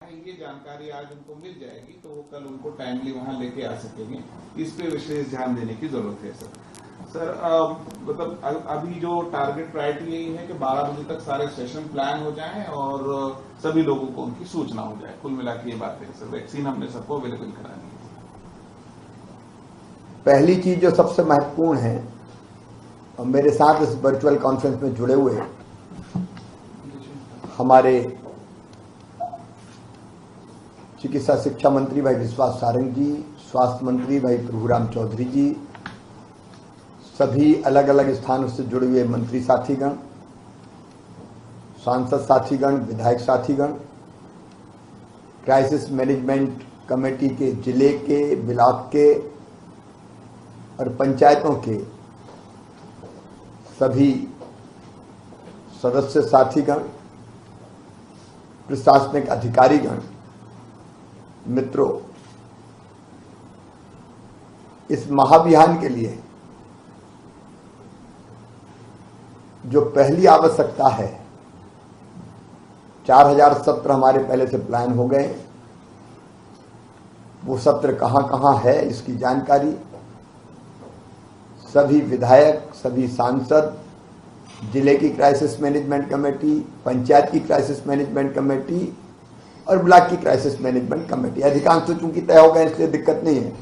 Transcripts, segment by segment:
है, ये जानकारी आज उनको मिल जाएगी तो वो कल उनको टाइमली वहां लेके आ सकेंगे। इस पे विशेष ध्यान देने की जरूरत है सर। मतलब अभी जो टारगेट प्रायोरिटी यही है कि 12 बजे तक सारे सेशन प्लान हो जाएं और सभी लोगों को उनकी सूचना हो जाए। कुल मिला के ये बात है सर, वैक्सीन हमने सबको अवेलेबल करानी है। पहली चीज जो सबसे महत्वपूर्ण है, और मेरे साथ इस वर्चुअल कॉन्फ्रेंस में जुड़े हुए हमारे चिकित्सा शिक्षा मंत्री भाई विश्वास सारंग जी, स्वास्थ्य मंत्री भाई प्रभुराम चौधरी जी, सभी अलग अलग स्थानों से जुड़े हुए मंत्री साथीगण, सांसद साथीगण, विधायक साथीगण, क्राइसिस मैनेजमेंट कमेटी के जिले के, ब्लॉक के और पंचायतों के सभी सदस्य साथीगण, प्रशासनिक अधिकारीगण, मित्रों, इस महाअभियान के लिए जो पहली आवश्यकता है, 4000 सत्र हमारे पहले से प्लान हो गए। वो सत्र कहां कहां है इसकी जानकारी सभी विधायक, सभी सांसद, जिले की क्राइसिस मैनेजमेंट कमेटी, पंचायत की क्राइसिस मैनेजमेंट कमेटी और ब्लॉक की क्राइसिस मैनेजमेंट कमेटी, अधिकांश तो चूंकि तय हो गए इसलिए दिक्कत नहीं है,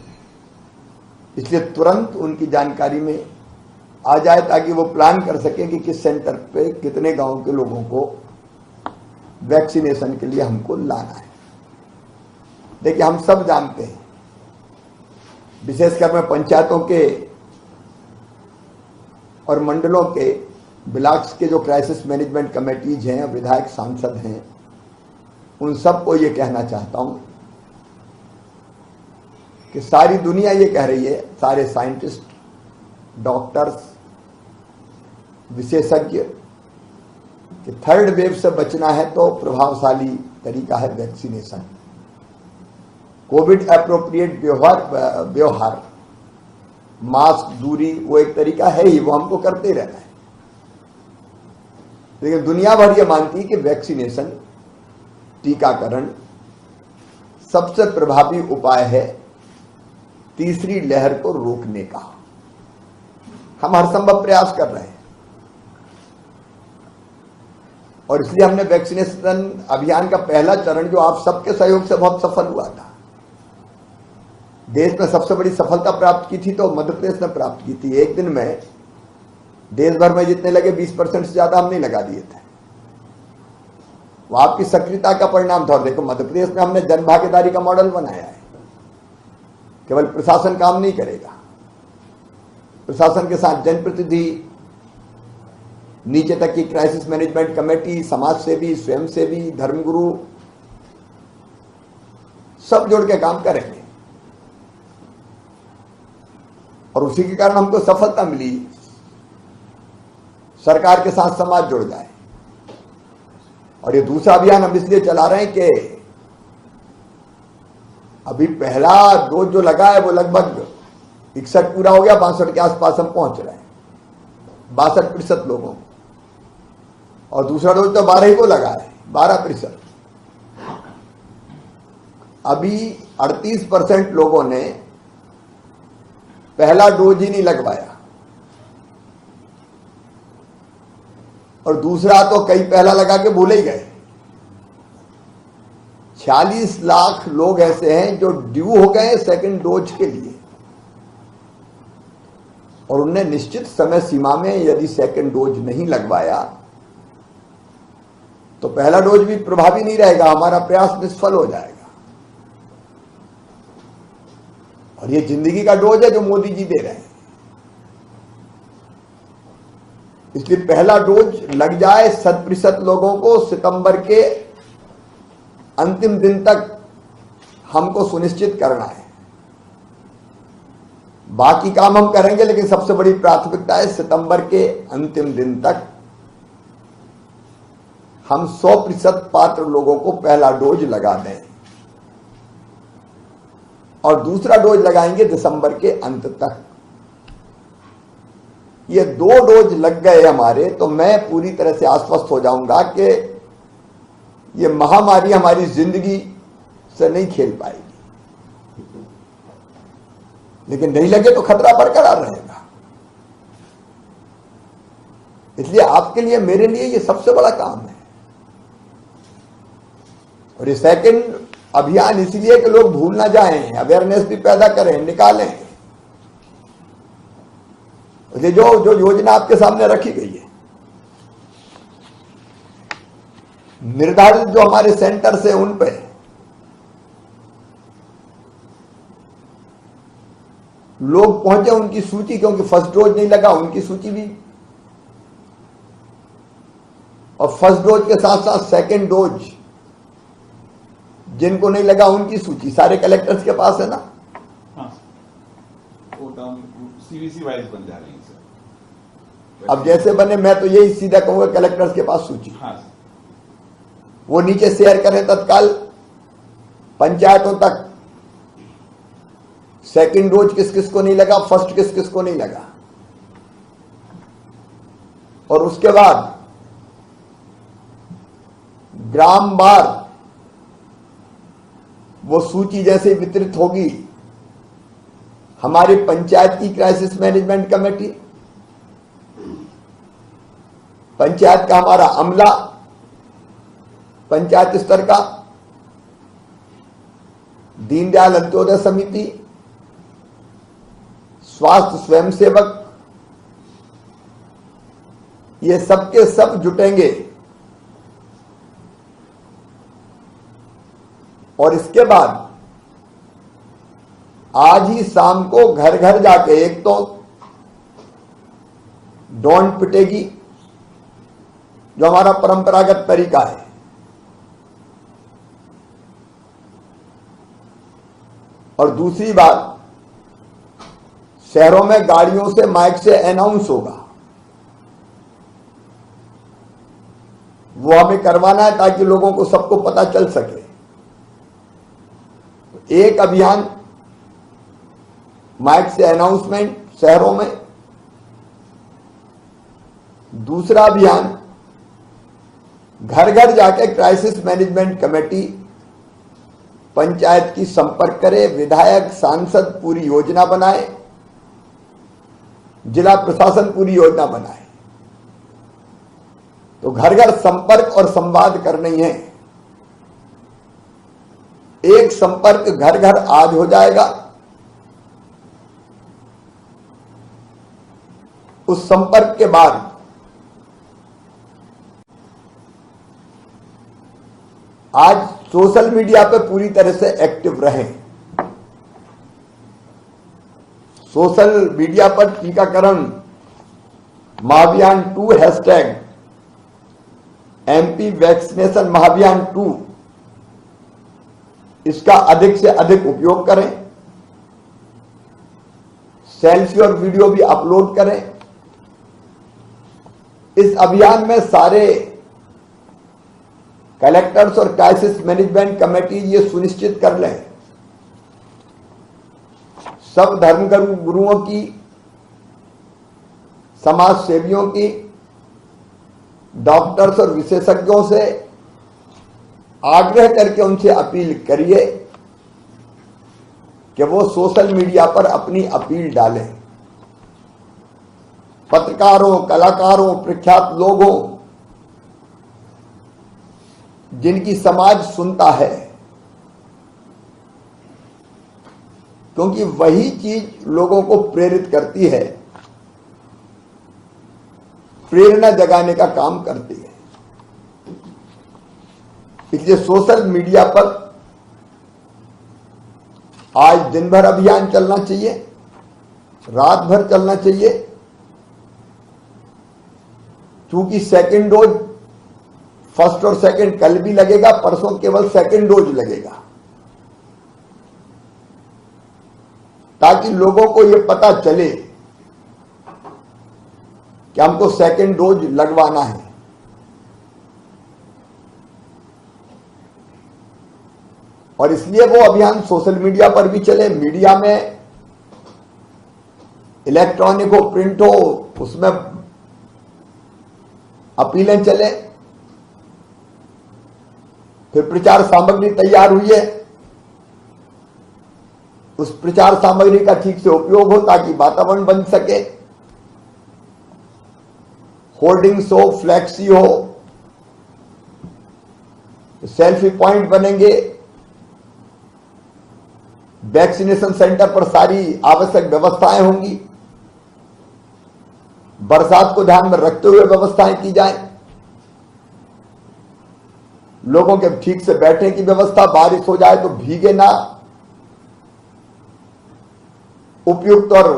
इसलिए तुरंत उनकी जानकारी में आ जाए ताकि वो प्लान कर सके कि किस सेंटर पे कितने गांव के लोगों को वैक्सीनेशन के लिए हमको लाना है। देखिए, हम सब जानते हैं, विशेषकर मैं पंचायतों के और मंडलों के, ब्लॉक्स के जो क्राइसिस मैनेजमेंट कमेटीज हैं, विधायक सांसद हैं, उन सबको ये कहना चाहता हूं कि सारी दुनिया ये कह रही है, सारे साइंटिस्ट, डॉक्टर्स, विशेषज्ञ, कि थर्ड वेव से बचना है तो प्रभावशाली तरीका है वैक्सीनेशन। कोविड एप्रोप्रिएट व्यवहार, मास्क, दूरी, वो एक तरीका है ही, वो हमको करते रहना है। लेकिन दुनिया भर ये मानती है कि वैक्सीनेशन, टीकाकरण सबसे प्रभावी उपाय है तीसरी लहर को रोकने का। हम हर संभव प्रयास कर रहे हैं और इसलिए हमने वैक्सीनेशन अभियान का पहला चरण, जो आप सबके सहयोग से बहुत सफल हुआ था, देश में सबसे बड़ी सफलता प्राप्त की थी तो मध्य प्रदेश ने प्राप्त की थी। एक दिन में देश भर में जितने लगे 20% से ज्यादा हमने लगा दिए थे। वो आपकी सक्रियता का परिणाम था। और देखो, मध्य प्रदेश में हमने जन भागीदारी का मॉडल बनाया है। केवल प्रशासन काम नहीं करेगा, प्रशासन के साथ जनप्रतिनिधि, नीचे तक की क्राइसिस मैनेजमेंट कमेटी, समाज सेवी, स्वयंसेवी, धर्मगुरु, सब जुड़ के काम करेंगे और उसी के कारण हमको सफलता मिली। सरकार के साथ समाज जुड़ जाए। और ये दूसरा अभियान हम इसलिए चला रहे हैं कि अभी पहला डोज जो लगा है वो लगभग 61 पूरा हो गया, 62 के आसपास हम पहुंच रहे हैं, 62% लोगों को। और दूसरा डोज तो 12 ही को लगा है, 12%। अभी 38% लोगों ने पहला डोज ही नहीं लगवाया और दूसरा तो कई पहला लगा के भूल ही गए। 46 लाख लोग ऐसे हैं जो ड्यू हो गए सेकंड डोज के लिए और उनने निश्चित समय सीमा में यदि सेकंड डोज नहीं लगवाया तो पहला डोज भी प्रभावी नहीं रहेगा, हमारा प्रयास निष्फल हो जाएगा। और ये जिंदगी का डोज है जो मोदी जी दे रहे हैं, इसलिए पहला डोज लग जाए 100% लोगों को सितंबर के अंतिम दिन तक हमको सुनिश्चित करना है। बाकी काम हम करेंगे, लेकिन सबसे बड़ी प्राथमिकता है सितंबर के अंतिम दिन तक हम 100% पात्र लोगों को पहला डोज लगा दें और दूसरा डोज लगाएंगे दिसंबर के अंत तक। ये 2 डोज लग गए हमारे तो मैं पूरी तरह से आश्वस्त हो जाऊंगा कि ये महामारी हमारी जिंदगी से नहीं खेल पाएगी, लेकिन नहीं लगे तो खतरा बरकरार रहेगा। इसलिए आपके लिए, मेरे लिए ये सबसे बड़ा काम है। और ये सेकंड अभियान इसलिए कि लोग भूल ना जाएं, अवेयरनेस भी पैदा करें, निकालें। ये जो योजना आपके सामने रखी गई है, निर्धारित जो हमारे सेंटर से उन पे लोग पहुंचे, उनकी सूची, क्योंकि फर्स्ट डोज नहीं लगा उनकी सूची भी, और फर्स्ट डोज के साथ साथ सेकंड डोज जिनको नहीं लगा उनकी सूची सारे कलेक्टर्स के पास है ना। हाँ, वो सीवीसी वाइज बन जा रही है सर। अब जैसे बने, मैं तो यही सीधा कहूंगा कलेक्टर्स के पास सूची, हाँ सर, वो नीचे शेयर करें तत्काल पंचायतों तक, सेकंड डोज किस किस को नहीं लगा, फर्स्ट किस किस को नहीं लगा, और उसके बाद ग्राम वार वो सूची जैसे वितरित होगी, हमारी पंचायत की क्राइसिस मैनेजमेंट कमेटी, पंचायत का हमारा अमला, पंचायत स्तर का दीनदयाल अंत्योदय समिति, स्वास्थ्य स्वयंसेवक, ये सबके सब जुटेंगे। और इसके बाद आज ही शाम को घर घर जाके, एक तो डॉन पिटेगी जो हमारा परंपरागत तरीका है, और दूसरी बात, शहरों में गाड़ियों से माइक से अनाउंस होगा, वो हमें करवाना है ताकि लोगों को सबको पता चल सके। एक अभियान माइक से अनाउंसमेंट शहरों में, दूसरा अभियान घर घर जाके क्राइसिस मैनेजमेंट कमेटी पंचायत की संपर्क करे, विधायक सांसद पूरी योजना बनाए, जिला प्रशासन पूरी योजना बनाए। तो घर घर संपर्क और संवाद करनी है। एक संपर्क घर घर आज हो जाएगा, उस संपर्क के बाद आज सोशल मीडिया पे पूरी तरह से एक्टिव रहें। सोशल मीडिया पर टीकाकरण महाअभियान 2 हैशटैग MP वैक्सीनेशन महाअभियान 2, इसका अधिक से अधिक उपयोग करें। सेल्फी और वीडियो भी अपलोड करें। इस अभियान में सारे कलेक्टर्स और क्राइसिस मैनेजमेंट कमेटी ये सुनिश्चित कर लें, सब धर्म गुरुओं की, समाज सेवियों की, डॉक्टर्स और विशेषज्ञों से आग्रह करके उनसे अपील करिए कि वो सोशल मीडिया पर अपनी अपील डालें। पत्रकारों, कलाकारों, प्रख्यात लोगों, जिनकी समाज सुनता है, क्योंकि वही चीज लोगों को प्रेरित करती है, प्रेरणा जगाने का काम करती है। इसलिए सोशल मीडिया पर आज दिन भर अभियान चलना चाहिए, रात भर चलना चाहिए, क्योंकि सेकंड डोज, फर्स्ट और सेकंड कल भी लगेगा, परसों केवल सेकंड डोज लगेगा, ताकि लोगों को यह पता चले कि हमको सेकंड डोज लगवाना है। और इसलिए वो अभियान सोशल मीडिया पर भी चले, मीडिया में इलेक्ट्रॉनिक हो, प्रिंट हो, उसमें अपीलें चले। फिर प्रचार सामग्री तैयार हुई है, उस प्रचार सामग्री का ठीक से उपयोग हो ताकि वातावरण बन सके। होर्डिंग्स हो, फ्लैक्सी हो, सेल्फी पॉइंट बनेंगे। वैक्सीनेशन सेंटर पर सारी आवश्यक व्यवस्थाएं होंगी। बरसात को ध्यान में रखते हुए व्यवस्थाएं की जाए। लोगों के ठीक से बैठने की व्यवस्था, बारिश हो जाए तो भीगे ना, उपयुक्त और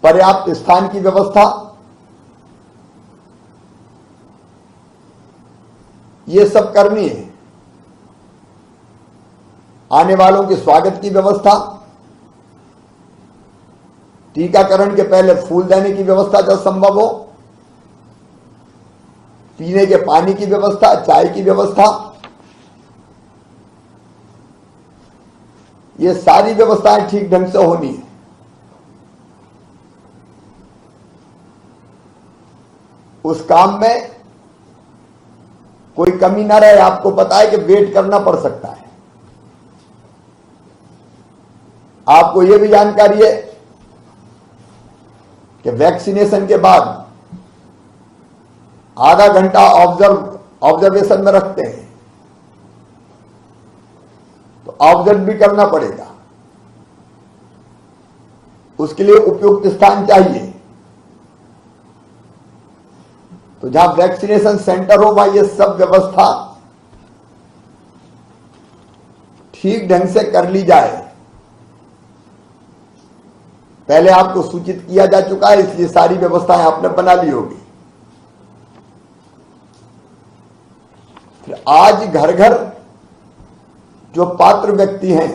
पर्याप्त स्थान की व्यवस्था, ये सब करनी है। आने वालों के स्वागत की व्यवस्था, टीकाकरण के पहले फूल देने की व्यवस्था जब संभव हो, पीने के पानी की व्यवस्था, चाय की व्यवस्था, ये सारी व्यवस्थाएं ठीक ढंग से होनी है। उस काम में कोई कमी ना रहे। आपको पता है कि वेट करना पड़ सकता है। आपको यह भी जानकारी है कि वैक्सीनेशन के बाद आधा घंटा ऑब्जर्वेशन में रखते हैं, तो ऑब्जर्व भी करना पड़ेगा। उसके लिए उपयुक्त स्थान चाहिए। तो जहां वैक्सीनेशन सेंटर हो वहां ये सब व्यवस्था ठीक ढंग से कर ली जाए। पहले आपको सूचित किया जा चुका है, इसलिए सारी व्यवस्थाएं आपने बना ली होगी। फिर आज घर घर जो पात्र व्यक्ति हैं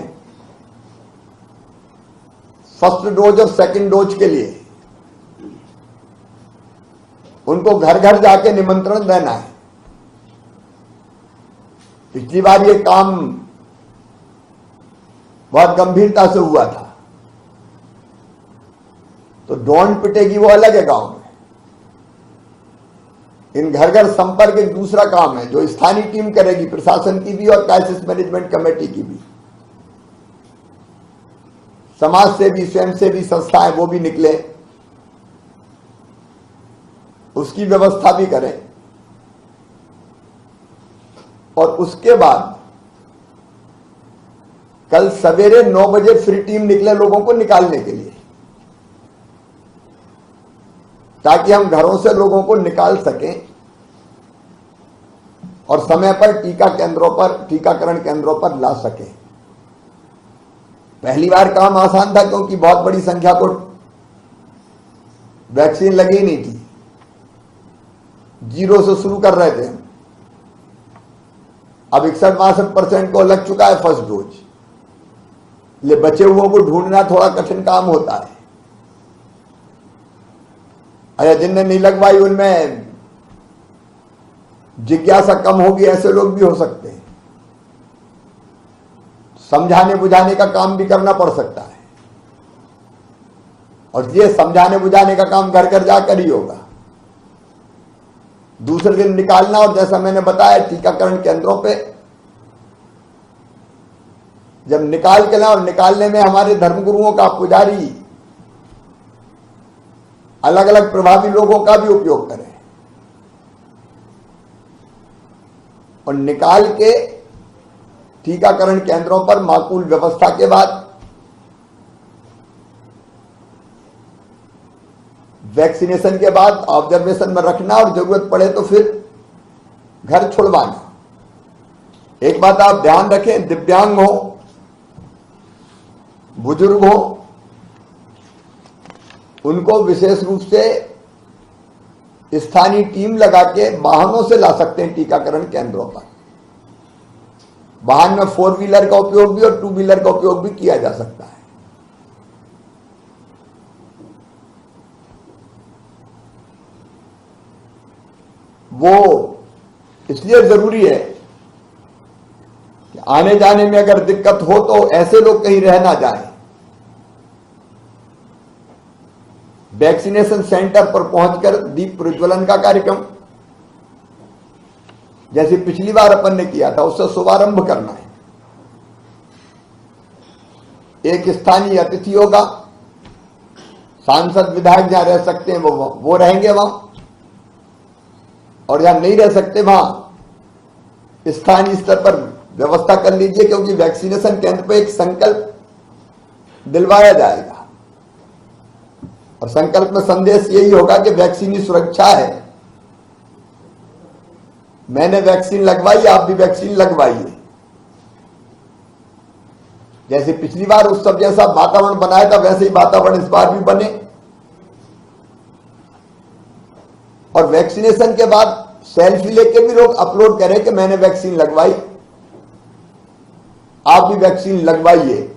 फर्स्ट डोज और सेकंड डोज के लिए, उनको घर घर जाके निमंत्रण देना है। पिछली बार ये काम बहुत गंभीरता से हुआ था, तो ड्रोन पिटेगी वो अलग है गांव में। इन घर घर संपर्क एक दूसरा काम है जो स्थानीय टीम करेगी, प्रशासन की भी और क्राइसिस मैनेजमेंट कमेटी की भी। समाज से भी, स्वयं से भी संस्थाएं वो भी निकले, उसकी व्यवस्था भी करें। और उसके बाद कल सवेरे 9 बजे फ्री टीम निकले लोगों को निकालने के लिए, ताकि हम घरों से लोगों को निकाल सकें और समय पर टीकाकरण केंद्रों पर ला सकें। पहली बार काम आसान था क्योंकि बहुत बड़ी संख्या को वैक्सीन लगी नहीं थी। 0 से शुरू कर रहे थे। अब 61-62% को लग चुका है फर्स्ट डोज। इसलिए बचे हुओं को ढूंढना थोड़ा कठिन काम होता है। अरे जिनने नहीं लगवाई उनमें जिज्ञासा कम होगी, ऐसे लोग भी हो सकते हैं। समझाने बुझाने का काम भी करना पड़ सकता है, और ये समझाने बुझाने का काम घर घर जाकर ही होगा। दूसरे दिन निकालना, और जैसा मैंने बताया टीकाकरण केंद्रों पे जब निकाल के लाएं, और निकालने में हमारे धर्मगुरुओं का, पुजारी, अलग अलग प्रभावी लोगों का भी उपयोग करें, और निकाल के टीकाकरण केंद्रों पर माकूल व्यवस्था के बाद वैक्सीनेशन के बाद ऑब्जर्वेशन में रखना, और जरूरत पड़े तो फिर घर छुड़वाना। एक बात आप ध्यान रखें, दिव्यांग हो, बुजुर्ग हो, उनको विशेष रूप से स्थानीय टीम लगा के वाहनों से ला सकते हैं टीकाकरण केंद्रों पर। वाहन में 4 व्हीलर का उपयोग भी और 2 व्हीलर का उपयोग भी किया जा सकता है। वो इसलिए जरूरी है कि आने जाने में अगर दिक्कत हो तो ऐसे लोग कहीं रह ना जाएं। वैक्सीनेशन सेंटर पर पहुंचकर दीप प्रज्वलन का कार्यक्रम, जैसे पिछली बार अपन ने किया था, उससे शुभारंभ करना है। एक स्थानीय अतिथि होगा, सांसद विधायक जहां रह सकते हैं वो रहेंगे वहां, और जहां नहीं रह सकते वहां स्थानीय स्तर पर व्यवस्था कर लीजिए, क्योंकि वैक्सीनेशन केंद्र पर एक संकल्प दिलवाया जाएगा और संकल्प में संदेश यही होगा कि वैक्सीन ही सुरक्षा है। मैंने वैक्सीन लगवाई, आप भी वैक्सीन लगवाइए। जैसे पिछली बार उत्सव जैसा वातावरण बनाया था, वैसे ही वातावरण इस बार भी बने, और वैक्सीनेशन के बाद सेल्फी लेके भी लोग अपलोड करें कि मैंने वैक्सीन लगवाई, आप भी वैक्सीन लगवाइए।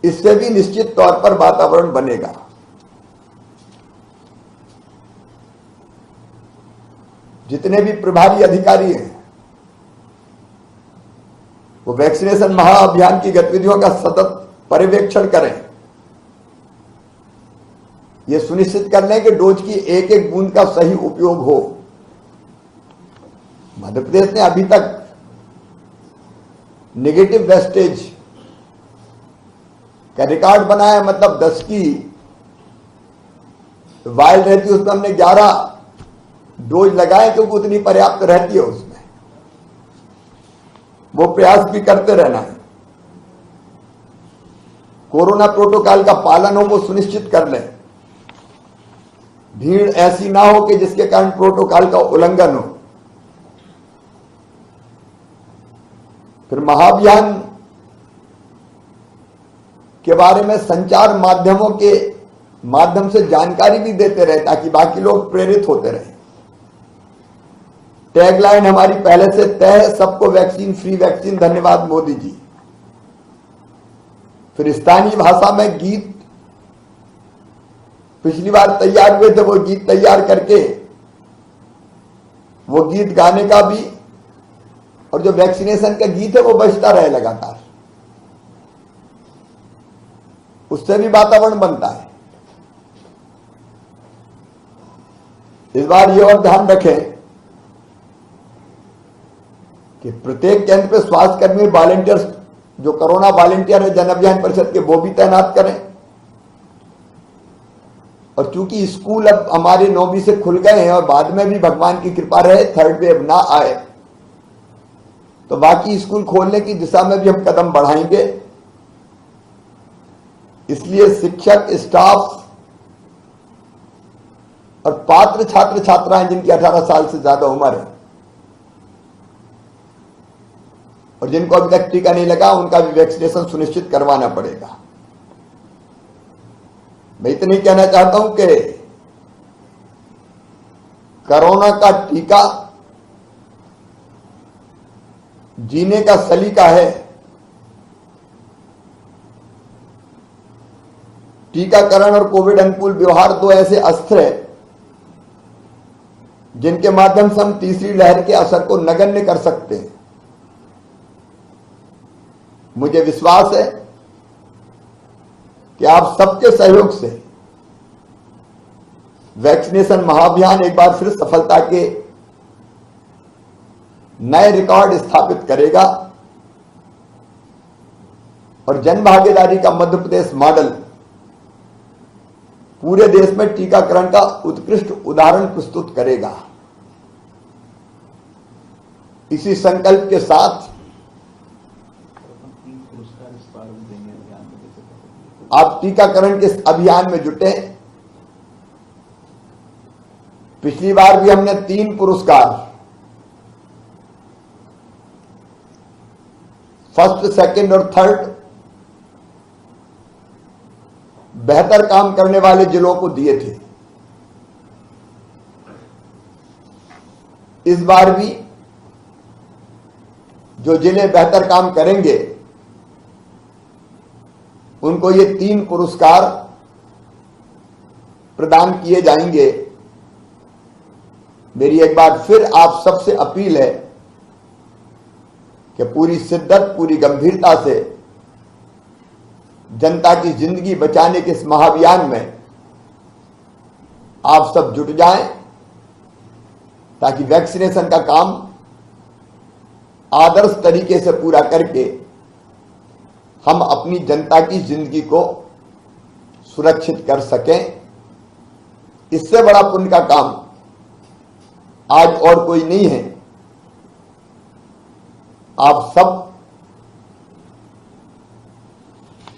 इससे भी निश्चित तौर पर वातावरण बनेगा। जितने भी प्रभारी अधिकारी हैं वो वैक्सीनेशन महाअभियान की गतिविधियों का सतत पर्यवेक्षण करें। यह सुनिश्चित कर लें कि डोज की एक एक बूंद का सही उपयोग हो। मध्य प्रदेश ने अभी तक नेगेटिव वेस्टेज का रिकॉर्ड बनाया, मतलब 10 की वायल रहती है उसमें हमने 11 डोज लगाए, क्योंकि उतनी पर्याप्त रहती है उसमें। वो प्रयास भी करते रहना है। कोरोना प्रोटोकॉल का पालन हो वो सुनिश्चित कर लें। भीड़ ऐसी ना हो कि जिसके कारण प्रोटोकॉल का उल्लंघन हो। फिर महाअभियान के बारे में संचार माध्यमों के माध्यम से जानकारी भी देते रहे, ताकि बाकी लोग प्रेरित होते रहे। टैगलाइन हमारी पहले से तय है, सबको वैक्सीन फ्री वैक्सीन, धन्यवाद मोदी जी। फिर स्थानीय भाषा में गीत पिछली बार तैयार हुए थे, वो गीत तैयार करके वो गीत गाने का भी, और जो वैक्सीनेशन का गीत है वो बजता रहे लगातार, उससे भी वातावरण बनता है। इस बार ये और ध्यान रखें कि प्रत्येक केंद्र पे स्वास्थ्य कर्मी वॉलंटियर्स, जो कोरोना वॉलंटियर है जन अभियान परिषद के, वो भी तैनात करें। और चूंकि स्कूल अब हमारे 9वीं से खुल गए हैं और बाद में भी भगवान की कृपा रहे थर्ड वेव ना आए, तो बाकी स्कूल खोलने की दिशा में भी हम कदम बढ़ाएंगे। इसलिए शिक्षक, स्टाफ और पात्र छात्र छात्राएं जिनकी 18 साल से ज्यादा उम्र है और जिनको अभी तक टीका नहीं लगा, उनका भी वैक्सीनेशन सुनिश्चित करवाना पड़ेगा। मैं इतनी कहना चाहता हूं कि कोरोना का टीका जीने का सलीका है। टीकाकरण और कोविड अनुकूल व्यवहार दो ऐसे अस्त्र हैं जिनके माध्यम से हम तीसरी लहर के असर को नगण्य कर सकते हैं। मुझे विश्वास है कि आप सबके सहयोग से वैक्सीनेशन महाअभियान एक बार फिर सफलता के नए रिकॉर्ड स्थापित करेगा और जन भागीदारी का मध्य प्रदेश मॉडल पूरे देश में टीकाकरण का उत्कृष्ट उदाहरण प्रस्तुत करेगा। इसी संकल्प के साथ आप टीकाकरण के अभियान में जुटे। पिछली बार भी हमने 3 पुरस्कार, फर्स्ट, सेकंड और थर्ड, बेहतर काम करने वाले जिलों को दिए थे। इस बार भी जो जिले बेहतर काम करेंगे उनको ये 3 पुरस्कार प्रदान किए जाएंगे। मेरी एक बार फिर आप सबसे अपील है कि पूरी शिद्दत, पूरी गंभीरता से जनता की जिंदगी बचाने के इस महाअभियान में आप सब जुट जाएं, ताकि वैक्सीनेशन का काम आदर्श तरीके से पूरा करके हम अपनी जनता की जिंदगी को सुरक्षित कर सकें। इससे बड़ा पुण्य का काम आज और कोई नहीं है। आप सब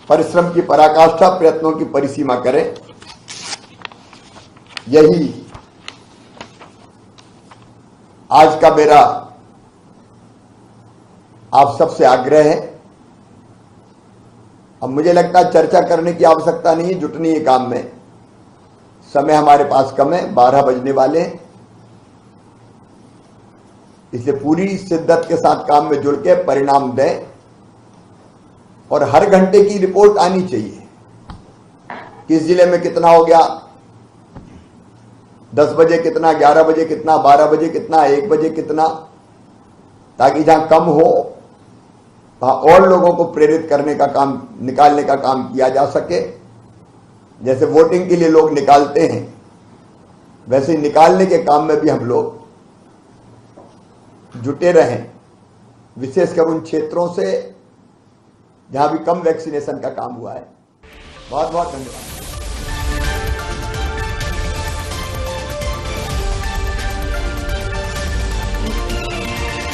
परिश्रम की पराकाष्ठा, प्रयत्नों की परिसीमा करें। यही आज का मेरा आप सबसे आग्रह है। अब मुझे लगता है चर्चा करने की आवश्यकता नहीं है, जुटनी है काम में। समय हमारे पास कम है, 12 बजने वाले हैं, इसलिए पूरी शिद्दत के साथ काम में जुड़ के परिणाम दें और हर घंटे की रिपोर्ट आनी चाहिए। किस जिले में कितना हो गया, 10 बजे कितना, 11 बजे कितना, 12 बजे कितना, 1 बजे कितना, ताकि जहां कम हो वहां और लोगों को प्रेरित करने का काम, निकालने का काम किया जा सके। जैसे वोटिंग के लिए लोग निकालते हैं, वैसे निकालने के काम में भी हम लोग जुटे रहें, विशेषकर उन क्षेत्रों से जहां भी कम वैक्सीनेशन का काम हुआ है। बहुत बहुत धन्यवाद।